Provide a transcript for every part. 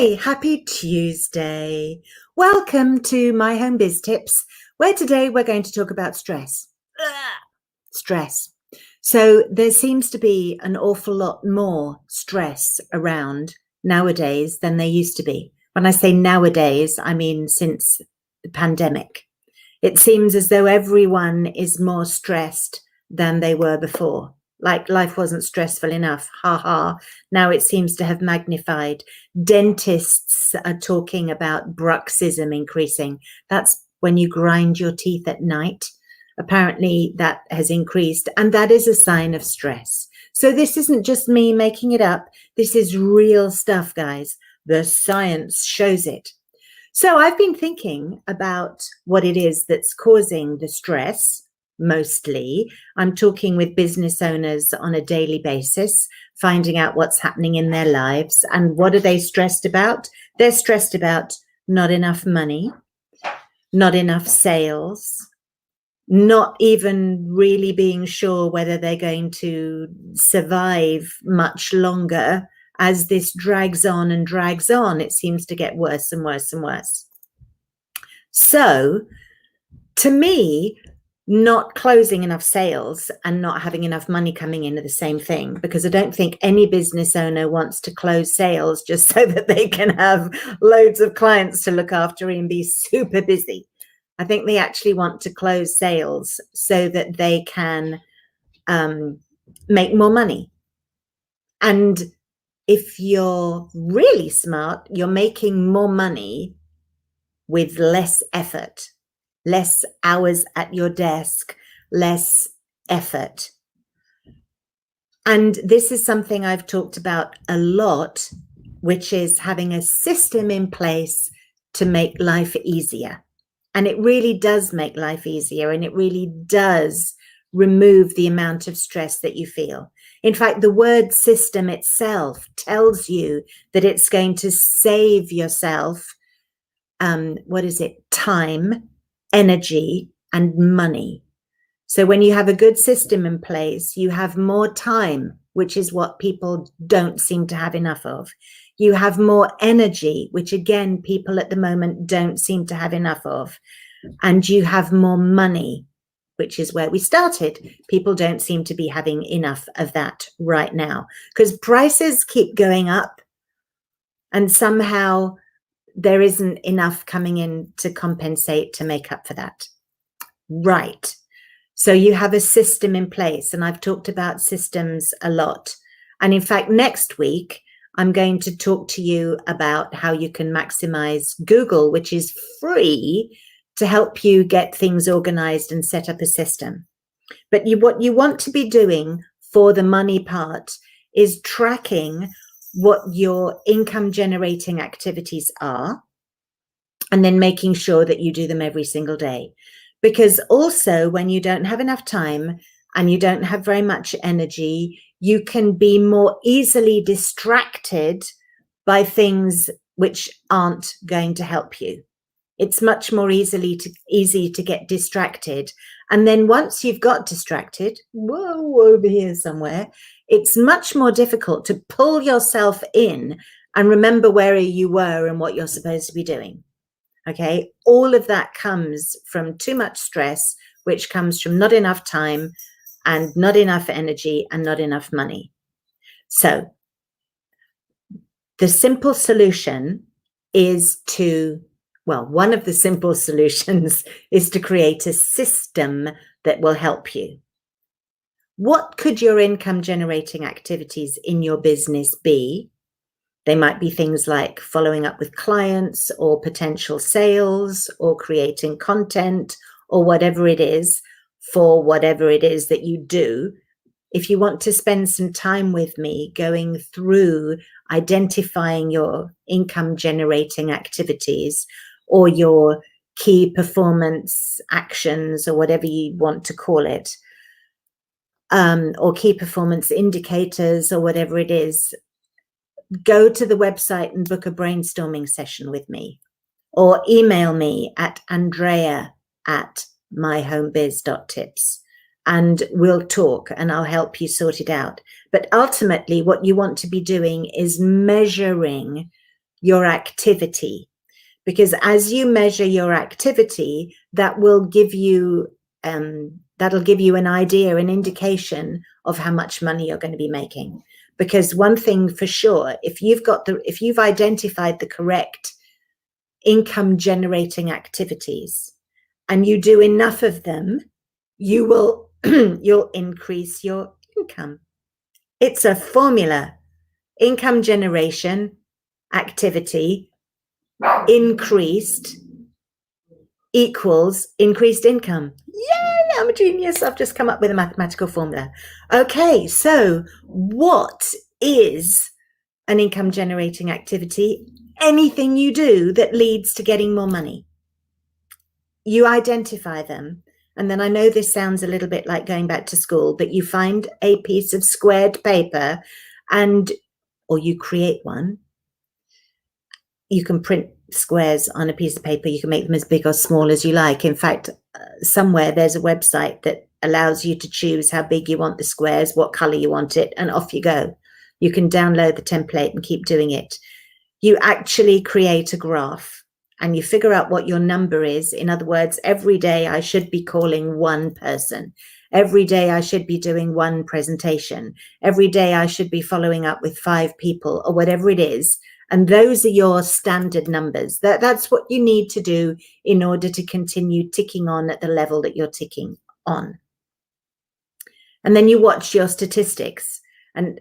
Hi, happy Tuesday. Welcome to My Home Biz Tips, where today we're going to talk about stress. Stress. So there seems to be an awful lot more stress around nowadays than there used to be. When I say nowadays, I mean since the pandemic. It seems as though everyone is more stressed than they were before. Like life wasn't stressful enough. Ha ha. Now it seems to have magnified. Dentists are talking about bruxism increasing. That's when you grind your teeth at night. Apparently that has increased, and that is a sign of stress. So this isn't just me making it up. This is real stuff, guys. The science shows it. So I've been thinking about what it is that's causing the stress. Mostly, I'm talking with business owners on a daily basis, finding out what's happening in their lives. And what are they stressed about? They're stressed about not enough money, not enough sales, not even really being sure whether they're going to survive much longer. As this drags on and drags on, it seems to get worse and worse and worse. So, to me, not closing enough sales and not having enough money coming in are the same thing, because I don't think any business owner wants to close sales just so that they can have loads of clients to look after and be super busy. I think they actually want to close sales so that they can make more money. And if you're really smart, you're making more money with less effort. Less hours at your desk, less effort. And this is something I've talked about a lot, which is having a system in place to make life easier. And it really does make life easier, and it really does remove the amount of stress that you feel. In fact, the word system itself tells you that it's going to save yourself, time, energy, and money. So when you have a good system in place, you have more time, which is what people don't seem to have enough of. You have more energy, which again, people at the moment don't seem to have enough of. And you have more money, which is where we started. People don't seem to be having enough of that right now because prices keep going up, and somehow there isn't enough coming in to compensate to make up for that. Right. So you have a system in place, and I've talked about systems a lot. And in fact, next week, I'm going to talk to you about how you can maximize Google, which is free, to help you get things organized and set up a system. But what you want to be doing for the money part is tracking what your income generating activities are, and then making sure that you do them every single day. Because also when you don't have enough time and you don't have very much energy, you can be more easily distracted by things which aren't going to help you. It's much more easy to get distracted. And then once you've got distracted, over here somewhere, it's much more difficult to pull yourself in and remember where you were and what you're supposed to be doing. Okay, all of that comes from too much stress, which comes from not enough time and not enough energy and not enough money. So the simple solution is one of the simple solutions is to create a system that will help you. What could your income generating activities in your business be? They might be things like following up with clients or potential sales or creating content or whatever it is for whatever it is that you do. If you want to spend some time with me going through identifying your income generating activities or your key performance actions or whatever you want to call it, or key performance indicators or whatever it is, go to the website and book a brainstorming session with me, or email me at Andrea@MyHomeBizTIPS, and we'll talk and I'll help you sort it out. But ultimately, what you want to be doing is measuring your activity, because as you measure your activity, that will give you that'll give you an idea, an indication of how much money you're going to be making. Because one thing for sure, if you've identified the correct income generating activities and you do enough of them, you will you'll increase your income. It's a formula. Income generation, activity, increased equals increased income. Yay, I'm a genius. I've just come up with a mathematical formula. Okay, so what is an income generating activity? Anything you do that leads to getting more money. You identify them. And then I know this sounds a little bit like going back to school, but you find a piece of squared paper or you create one. You can print squares on a piece of paper. You can make them as big or small as you like. In fact, somewhere there's a website that allows you to choose how big you want the squares, what color you want it, and off you go. You can download the template and keep doing it. You actually create a graph and you figure out what your number is. In other words, every day I should be calling one person. Every day I should be doing one presentation. Every day I should be following up with 5 people or whatever it is. And those are your standard numbers. That's what you need to do in order to continue ticking on at the level that you're ticking on. And then you watch your statistics. And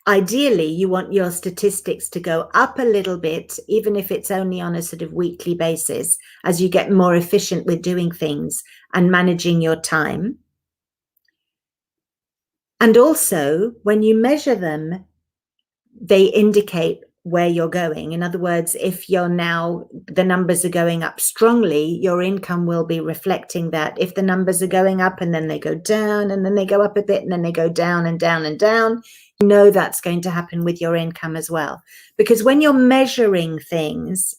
ideally, you want your statistics to go up a little bit, even if it's only on a sort of weekly basis, as you get more efficient with doing things and managing your time. And also, when you measure them, they indicate where you're going. In other words, if you're now, the numbers are going up strongly, your income will be reflecting that. If the numbers are going up and then they go down and then they go up a bit and then they go down and down and down, you know that's going to happen with your income as well. Because when you're measuring things,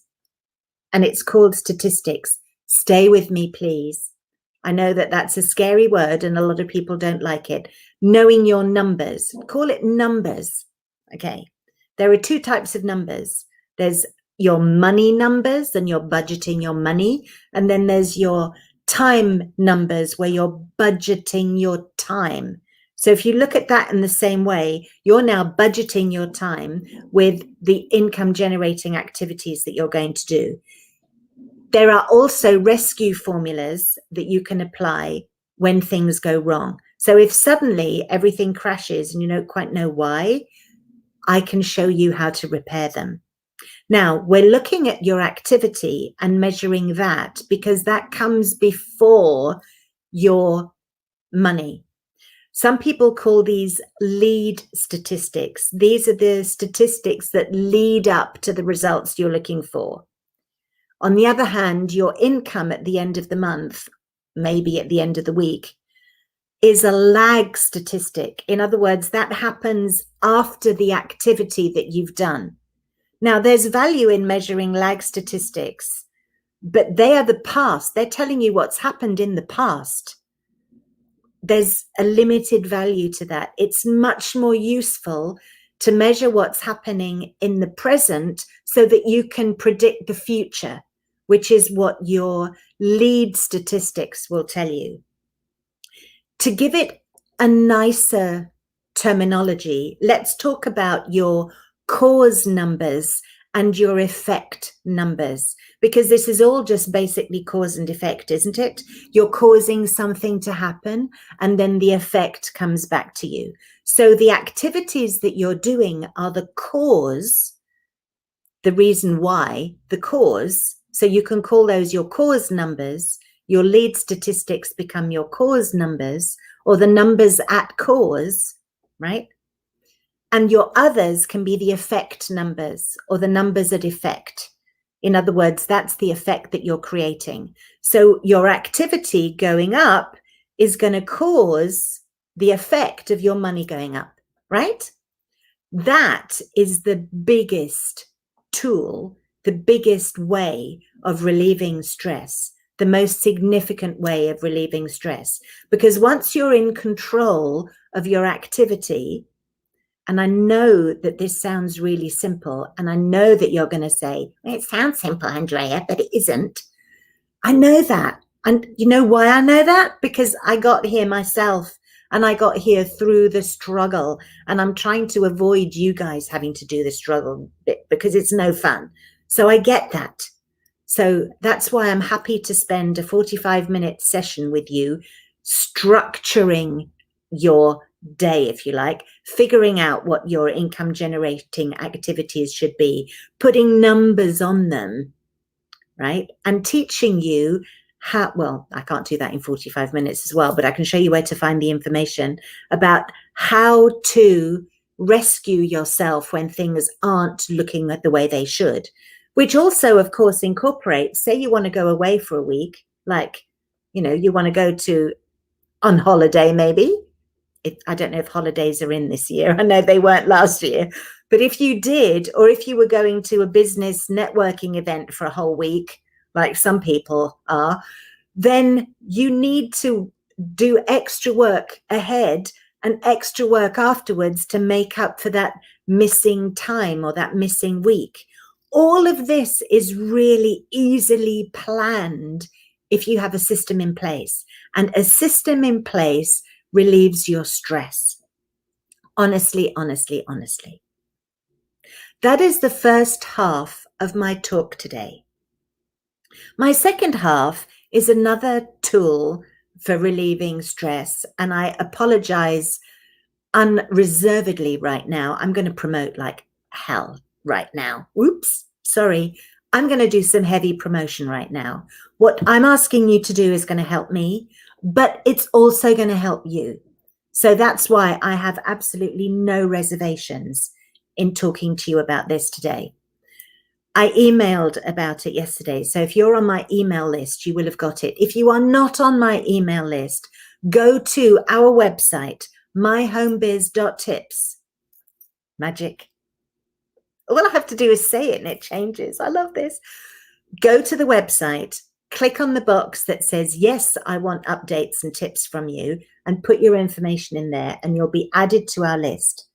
and it's called statistics, stay with me, please. I know that that's a scary word and a lot of people don't like it. Knowing your numbers, call it numbers, okay? There are 2 types of numbers. There's your money numbers and you're budgeting your money. And then there's your time numbers where you're budgeting your time. So if you look at that in the same way, you're now budgeting your time with the income generating activities that you're going to do. There are also rescue formulas that you can apply when things go wrong. So if suddenly everything crashes and you don't quite know why, I can show you how to repair them. Now, we're looking at your activity and measuring that because that comes before your money. Some people call these lead statistics. These are the statistics that lead up to the results you're looking for. On the other hand, your income at the end of the month, maybe at the end of the week, is a lag statistic. In other words, that happens after the activity that you've done. Now, there's value in measuring lag statistics, but they are the past. They're telling you what's happened in the past. There's a limited value to that. It's much more useful to measure what's happening in the present so that you can predict the future, which is what your lead statistics will tell you. To give it a nicer terminology, let's talk about your cause numbers and your effect numbers, because this is all just basically cause and effect, isn't it? You're causing something to happen and then the effect comes back to you. So the activities that you're doing are the cause, the reason why, the cause. So you can call those your cause numbers. Your lead statistics become your cause numbers, or the numbers at cause, right? And your others can be the effect numbers or the numbers at effect. In other words, that's the effect that you're creating. So your activity going up is going to cause the effect of your money going up, right? That is the biggest tool, the biggest way of relieving stress, the most significant way of relieving stress. Because once you're in control of your activity, And I know that this sounds really simple. And I know that you're going to say, it sounds simple, Andrea, but it isn't. I know that. And you know why I know that? Because I got here myself, and I got here through the struggle. And I'm trying to avoid you guys having to do the struggle bit because it's no fun. So I get that. So that's why I'm happy to spend a 45-minute session with you, structuring your day, if you like, figuring out what your income generating activities should be, putting numbers on them, right? And teaching you how, well, I can't do that in 45 minutes as well, but I can show you where to find the information about how to rescue yourself when things aren't looking the way they should, which also, of course, incorporates, say you want to go away for a week, like, you know, you want to go to on holiday, maybe. I don't know if holidays are in this year. I know they weren't last year. But if you did, or if you were going to a business networking event for a whole week, like some people are, then you need to do extra work ahead and extra work afterwards to make up for that missing time or that missing week. All of this is really easily planned if you have a system in place. And a system in place relieves your stress. Honestly, honestly, honestly. That is the first half of my talk today. My second half is another tool for relieving stress, and I apologize unreservedly right now. I'm going to promote like hell right now. Oops, sorry. I'm going to do some heavy promotion right now. What I'm asking you to do is going to help me, but it's also going to help you. So that's why I have absolutely no reservations in talking to you about this today. I emailed about it yesterday. So if you're on my email list, you will have got it. If you are not on my email list, go to our website, MyHomeBizTIPS. Magic. All I have to do is say it and it changes. I love this. Go to the website, click on the box that says, yes, I want updates and tips from you, and put your information in there and you'll be added to our list.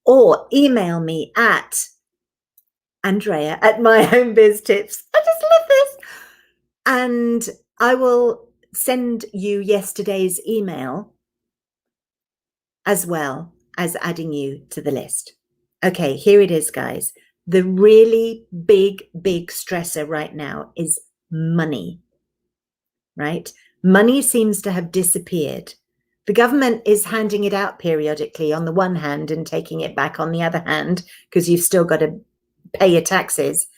Or email me at Andrea at MyHomeBizTips. I just love this. And I will send you yesterday's email as well as adding you to the list. Okay, here it is, guys. The really big stressor right now is money, right? Money seems to have disappeared. The government is handing it out periodically on the one hand and taking it back on the other hand, because you've still got to pay your taxes.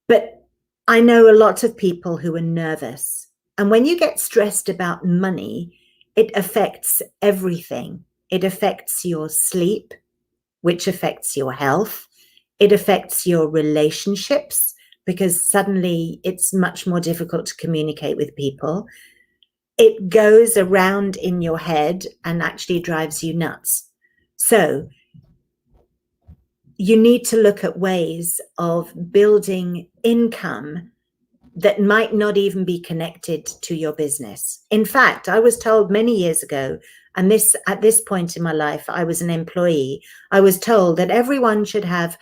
But I know a lot of people who are nervous. And when you get stressed about money, it affects everything. It affects your sleep, which affects your health. It affects your relationships, because suddenly it's much more difficult to communicate with people. It goes around in your head and actually drives you nuts. So you need to look at ways of building income that might not even be connected to your business. In fact, I was told many years ago, and at this point in my life, I was an employee, I was told that everyone should have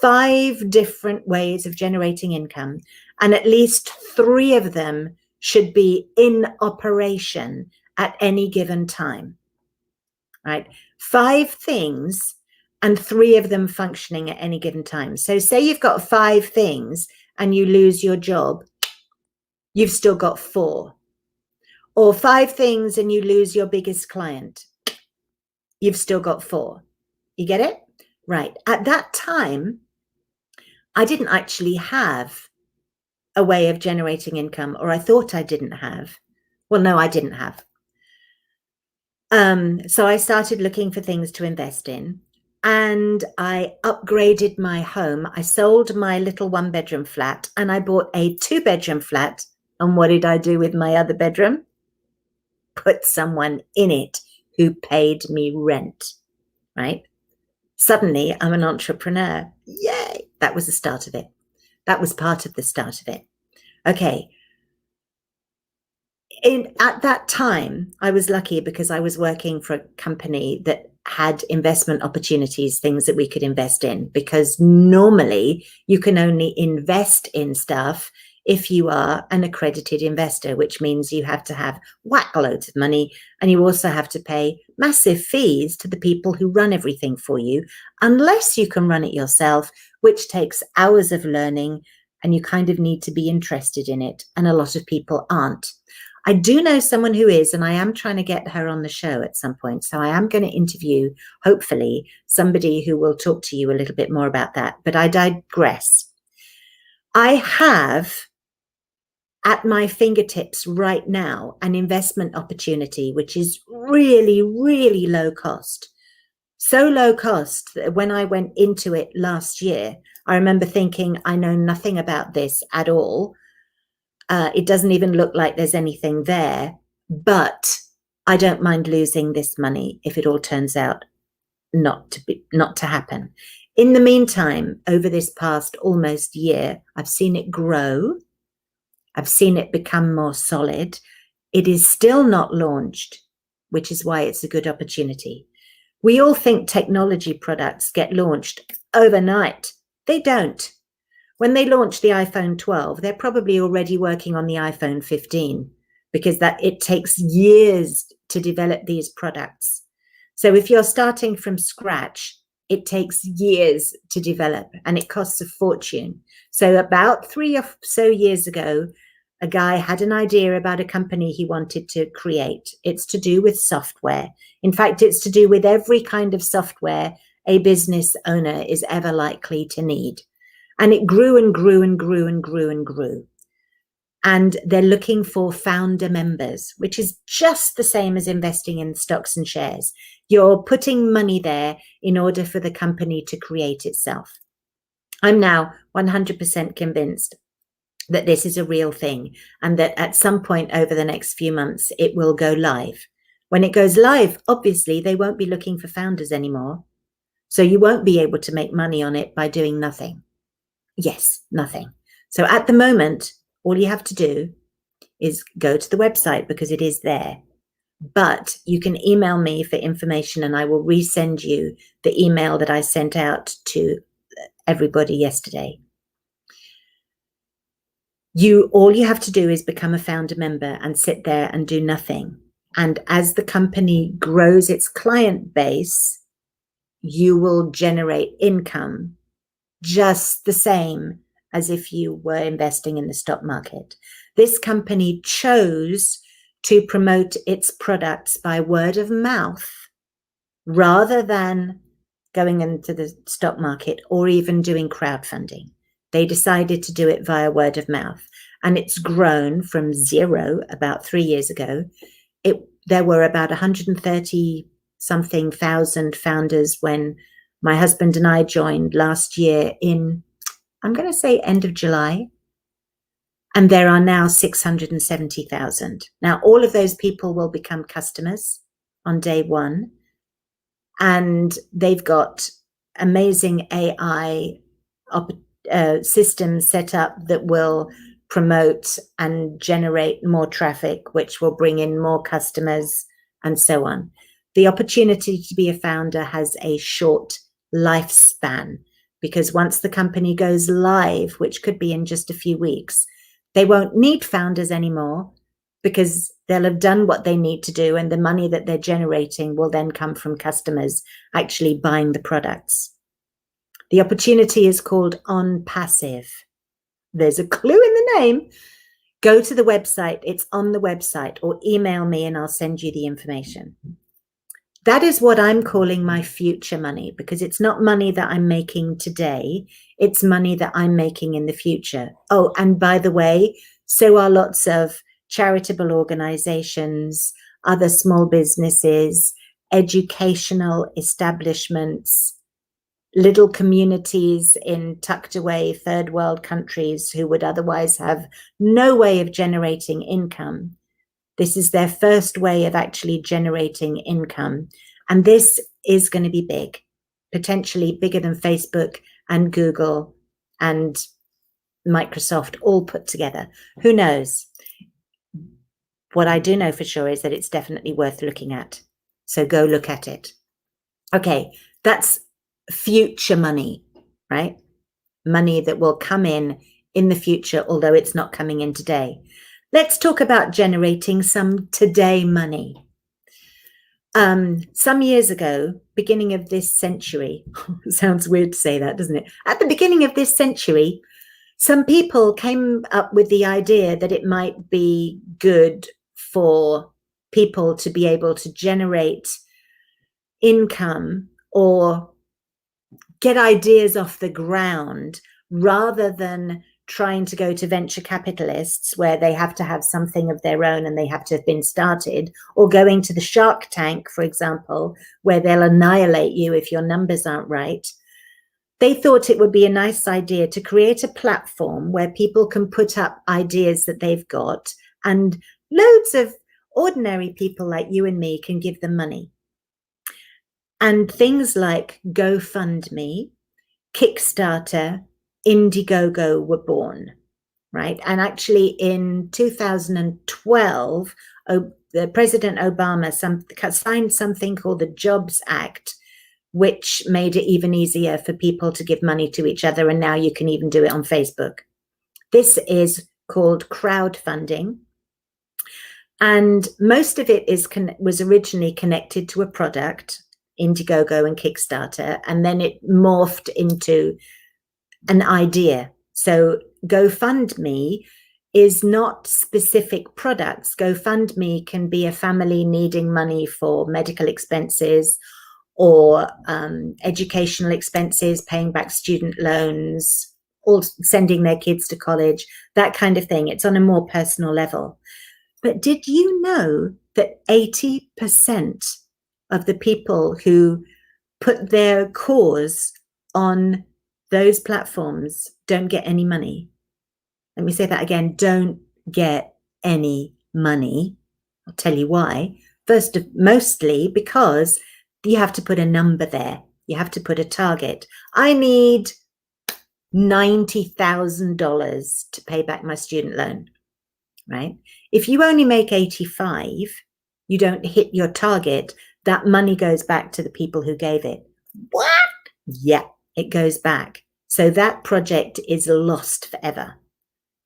5 different ways of generating income, and at least 3 of them should be in operation at any given time, right? 5 things and 3 of them functioning at any given time. So say you've got 5 things and you lose your job, you've still got 4. Or 5 things and you lose your biggest client, you've still got 4. You get it? Right. At that time, I didn't actually have a way of generating income, or I thought I didn't have. Well, no, I didn't have. So I started looking for things to invest in, and I upgraded my home. I sold my little 1-bedroom flat and I bought a 2-bedroom flat. And what did I do with my other bedroom? Put someone in it who paid me rent, right? Suddenly I'm an entrepreneur. Yay! That was the start of it. That was part of the start of it. Okay. At that time, I was lucky because I was working for a company that had investment opportunities, things that we could invest in, because normally you can only invest in stuff if you are an accredited investor, which means you have to have whack loads of money, and you also have to pay massive fees to the people who run everything for you, unless you can run it yourself, which takes hours of learning, and you kind of need to be interested in it, and a lot of people aren't. I do know someone who is, and I am trying to get her on the show at some point. So I am going to interview, hopefully, somebody who will talk to you a little bit more about that. But I digress. I have at my fingertips right now an investment opportunity, which is really, really low cost. So low cost that when I went into it last year, I remember thinking, I know nothing about this at all. It doesn't even look like there's anything there, but I don't mind losing this money if it all turns out not to happen. In the meantime, over this past almost year, I've seen it grow. I've seen it become more solid. It is still not launched, which is why it's a good opportunity. We all think technology products get launched overnight. They don't. When they launch the iPhone 12, they're probably already working on the iPhone 15, because it takes years to develop these products. So if you're starting from scratch, it takes years to develop, and it costs a fortune. So about 3 or so years ago, a guy had an idea about a company he wanted to create. It's to do with software. In fact, it's to do with every kind of software a business owner is ever likely to need. And it grew and grew and grew and grew and grew. And they're looking for founder members, which is just the same as investing in stocks and shares. You're putting money there in order for the company to create itself. I'm now 100% convinced that this is a real thing, and that at some point over the next few months, it will go live. When it goes live, obviously, they won't be looking for founders anymore. So you won't be able to make money on it by doing nothing. Yes, nothing. So at the moment, all you have to do is go to the website, because it is there. But you can email me for information, and I will resend you the email that I sent out to everybody yesterday. All you have to do is become a founder member and sit there and do nothing. And as the company grows its client base, you will generate income just the same as if you were investing in the stock market. This company chose to promote its products by word of mouth rather than going into the stock market or even doing crowdfunding. They decided to do it via word of mouth, and it's grown from zero about 3 years ago. There were about 130 something thousand founders when my husband and I joined last year in, I'm going to say, end of July. And there are now 670,000. Now, all of those people will become customers on day one. And they've got amazing AI systems set up that will promote and generate more traffic, which will bring in more customers and so on. The opportunity to be a founder has a short lifespan, because once the company goes live, which could be in just a few weeks, they won't need founders anymore, because they'll have done what they need to do, and the money that they're generating will then come from customers actually buying the products. The opportunity is called On Passive. There's a clue in the name. Go to the website. It's on the website, or email me and I'll send you the information. That is what I'm calling my future money, because it's not money that I'm making today. It's money that I'm making in the future. Oh, and by the way, so are lots of charitable organizations, other small businesses, educational establishments, little communities in tucked away third world countries who would otherwise have no way of generating income. This is their first way of actually generating income. And this is going to be big, potentially bigger than Facebook and Google and Microsoft all put together. Who knows? What I do know for sure is that it's definitely worth looking at. So go look at it. Okay, that's future money, right? Money that will come in the future, although it's not coming in today. Let's talk about generating some today money. Some years ago, beginning of this century, sounds weird to say that, doesn't it? At the beginning of this century, some people came up with the idea that it might be good for people to be able to generate income or get ideas off the ground rather than trying to go to venture capitalists where they have to have something of their own and they have to have been started, or going to the Shark Tank, for example, where they'll annihilate you if your numbers aren't right. They thought it would be a nice idea to create a platform where people can put up ideas that they've got, and loads of ordinary people like you and me can give them money. And things like GoFundMe, Kickstarter, Indiegogo were born, right? And actually in 2012, the President Obama signed something called the Jobs Act, which made it even easier for people to give money to each other. And now you can even do it on Facebook. This is called crowdfunding. And most of it was originally connected to a product, Indiegogo and Kickstarter, and then it morphed into an idea. So GoFundMe is not specific products. GoFundMe can be a family needing money for medical expenses or educational expenses, paying back student loans, or sending their kids to college, that kind of thing. It's on a more personal level. But did you know that 80% of the people who put their cause on those platforms don't get any money? Let me say that again, don't get any money. I'll tell you why. Mostly because you have to put a number there. You have to put a target. I need $90,000 to pay back my student loan, right? If you only make 85, you don't hit your target, that money goes back to the people who gave it. What? Yeah, it goes back. So that project is lost forever,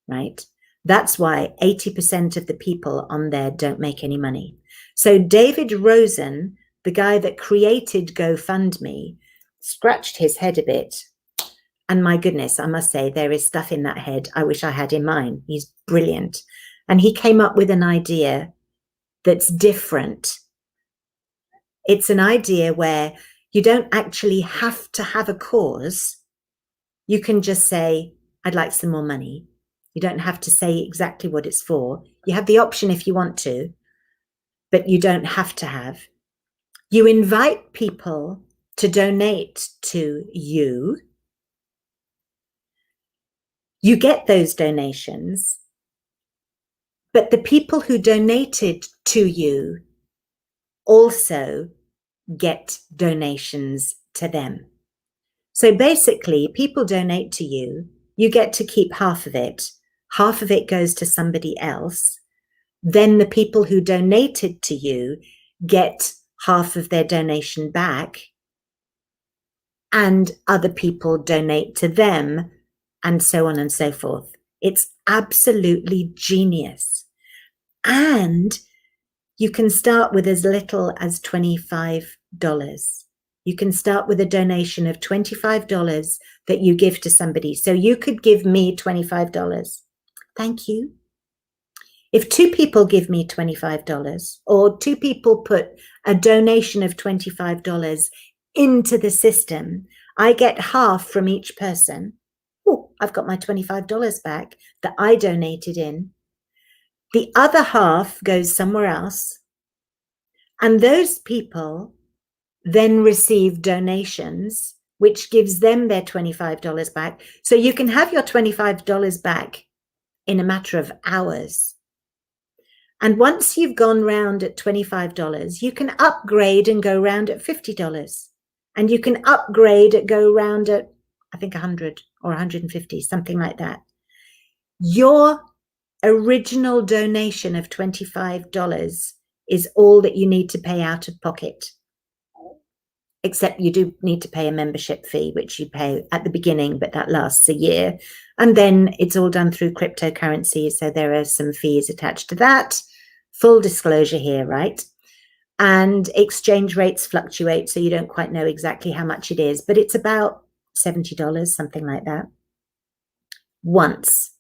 right? That's why 80% of the people on there don't make any money. So David Rosen, the guy that created GoFundMe, scratched his head a bit. And my goodness, I must say, there is stuff in that head I wish I had in mine. He's brilliant. And he came up with an idea that's different. It's an idea where you don't actually have to have a cause. You can just say, I'd like some more money. You don't have to say exactly what it's for. You have the option if you want to, but you don't have to have. You invite people to donate to you. You get those donations, but the people who donated to you also get donations to them. So basically, people donate to you, you get to keep half of it goes to somebody else. Then the people who donated to you get half of their donation back, and other people donate to them, and so on and so forth. It's absolutely genius. And you can start with as little as $25. You can start with a donation of $25 that you give to somebody. So you could give me $25. Thank you. If two people give me $25, or two people put a donation of $25 into the system, I get half from each person. Oh, I've got my $25 back that I donated in. The other half goes somewhere else. And those people then receive donations, which gives them their $25 back. So you can have your $25 back in a matter of hours. And once you've gone round at $25, you can upgrade and go round at $50. And you can upgrade and go round at, I think, 100 or 150, something like that. Your original donation of $25 is all that you need to pay out of pocket. except you do need to pay a membership fee, which you pay at the beginning, but that lasts a year. And then it's all done through cryptocurrency. So there are some fees attached to that. Full disclosure here, right? And exchange rates fluctuate, so you don't quite know exactly how much it is, but it's about $70, something like that, once.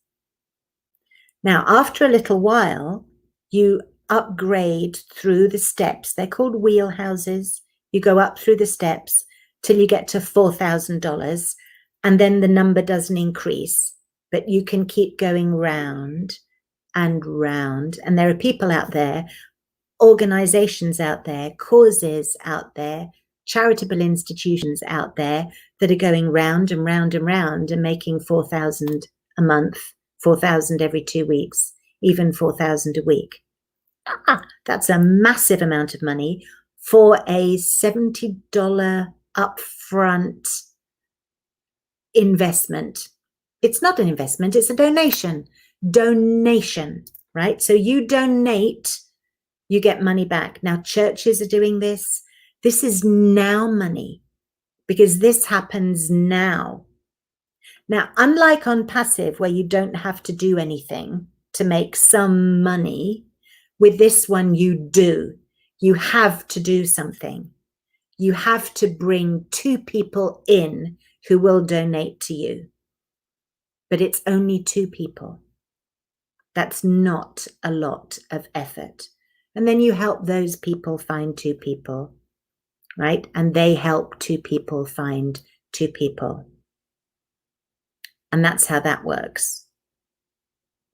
Now, after a little while, you upgrade through the steps. They're called wheelhouses. You go up through the steps till you get to $4,000, and then the number doesn't increase, but you can keep going round and round. And there are people out there, organizations out there, causes out there, charitable institutions out there that are going round and round and round and making 4,000 a month, 4,000 every 2 weeks, even 4,000 a week. That's a massive amount of money for a $70 upfront investment. It's not an investment, it's a donation. Donation, right? So you donate, you get money back. Now, churches are doing this. This is now money because this happens now. Now, unlike on passive, where you don't have to do anything to make some money, with this one, you do. You have to do something. You have to bring 2 people in who will donate to you. But it's only 2 people. That's not a lot of effort. And then you help those people find 2 people, right? And they help 2 people find 2 people. And that's how that works.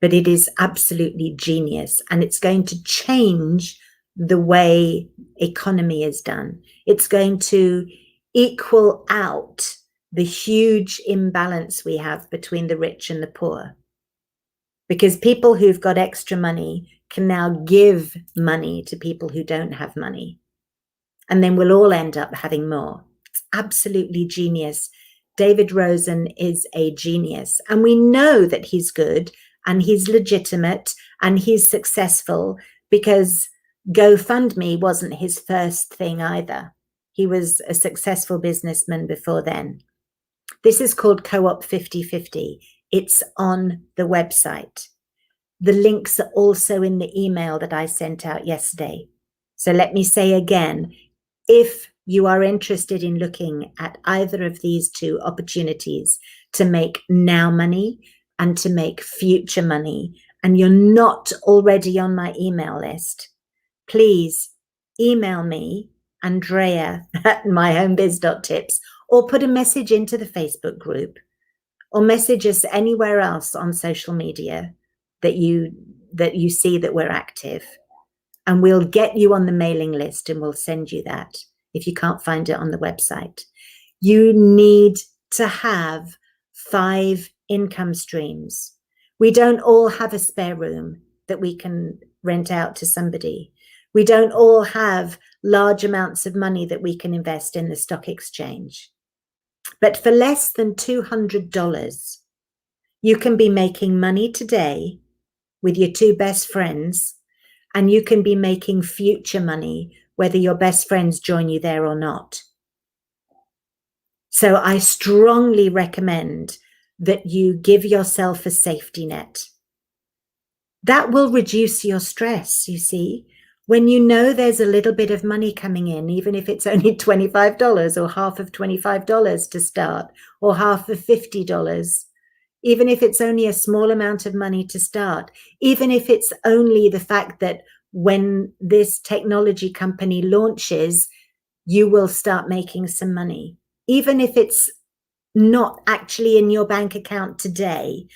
But it is absolutely genius, and it's going to change the way economy is done. It's going to equal out the huge imbalance we have between the rich and the poor. Because people who've got extra money can now give money to people who don't have money. And then we'll all end up having more. It's absolutely genius. David Rosen is a genius. And we know that he's good and he's legitimate and he's successful because GoFundMe wasn't his first thing either. He was a successful businessman before then. This is called Co-op 50/50. It's on the website. The links are also in the email that I sent out yesterday. So let me say again, if you are interested in looking at either of these 2 opportunities to make now money and to make future money, and you're not already on my email list, please email me, Andrea at MyHomeBizTIPS, or put a message into the Facebook group, or message us anywhere else on social media that you see that we're active, and we'll get you on the mailing list and we'll send you that if you can't find it on the website. You need to have 5 income streams. We don't all have a spare room that we can rent out to somebody. We don't all have large amounts of money that we can invest in the stock exchange. But for less than $200, you can be making money today with your 2 best friends, and you can be making future money whether your best friends join you there or not. So I strongly recommend that you give yourself a safety net. That will reduce your stress, you see. When you know there's a little bit of money coming in, even if it's only $25 or half of $25 to start, or half of $50, even if it's only a small amount of money to start, even if it's only the fact that when this technology company launches, you will start making some money. Even if it's not actually in your bank account today,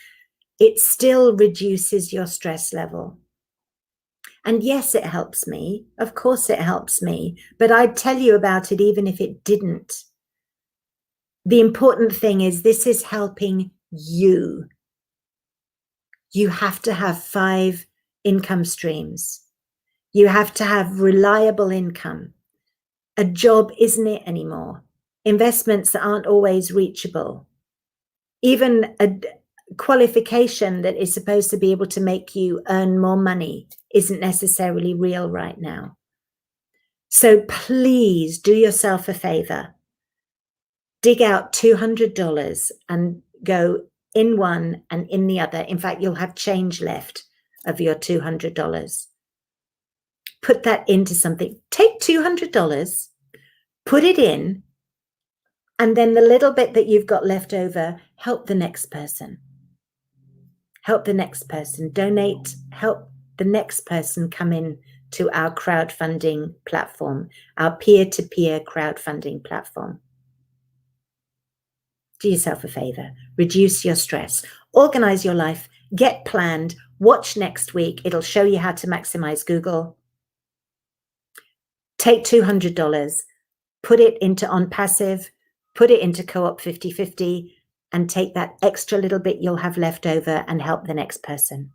it still reduces your stress level. And yes, it helps me. Of course it helps me, but I'd tell you about it even if it didn't. The important thing is this is helping you. You have to have 5 income streams. You have to have reliable income. A job isn't it anymore. Investments aren't always reachable. Even a qualification that is supposed to be able to make you earn more money isn't necessarily real right now. So please do yourself a favor. Dig out $200 and go in one and in the other. In fact, you'll have change left of your $200. Put that into something. Take $200, put it in, and then the little bit that you've got left over, help the next person. Help the next person. Donate. Help the next person come in to our crowdfunding platform, our peer-to-peer crowdfunding platform. Do yourself a favor. Reduce your stress. Organize your life. Get planned. Watch next week. It'll show you how to maximize Google. Take $200, put it into On Passive, put it into Co-op 50/50, and take that extra little bit you'll have left over and help the next person.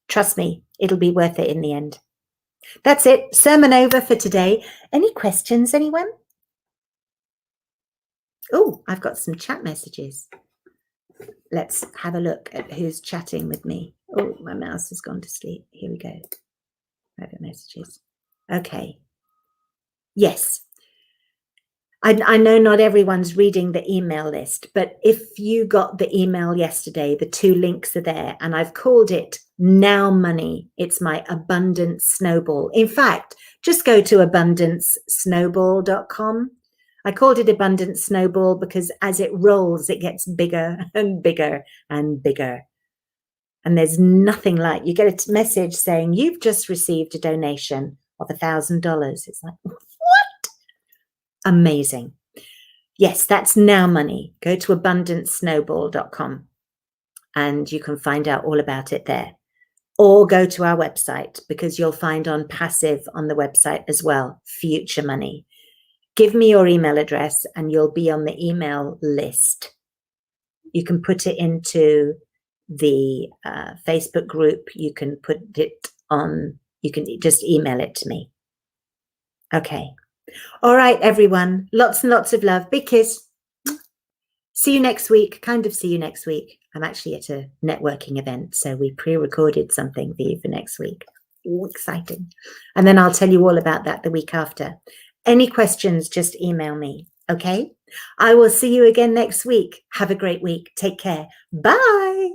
Trust me, it'll be worth it in the end. That's it. Sermon over for today. Any questions, anyone? Oh, I've got some chat messages. Let's have a look at who's chatting with me. Oh, my mouse has gone to sleep. Here we go. Private messages. Okay. Yes. I know not everyone's reading the email list, but if you got the email yesterday, the 2 links are there, and I've called it Now Money. It's my Abundance Snowball. In fact, just go to abundancesnowball.com. I called it Abundance Snowball because as it rolls, it gets bigger and bigger and bigger. And there's nothing like, you get a message saying, you've just received a donation of $1,000. It's like, what? Amazing. Yes, that's Now Money. Go to abundancesnowball.com and you can find out all about it there. Or go to our website because you'll find On Passive on the website as well, Future Money. Give me your email address and you'll be on the email list. You can put it into the Facebook group. You can put it on, you can just email it to me. Okay. All right, everyone. Lots and lots of love. Big kiss. See you next week. Kind of see you next week. I'm actually at a networking event, so we pre-recorded something for you for next week. Ooh, exciting. And then I'll tell you all about that the week after. Any questions, just email me, okay? I will see you again next week. Have a great week. Take care. Bye.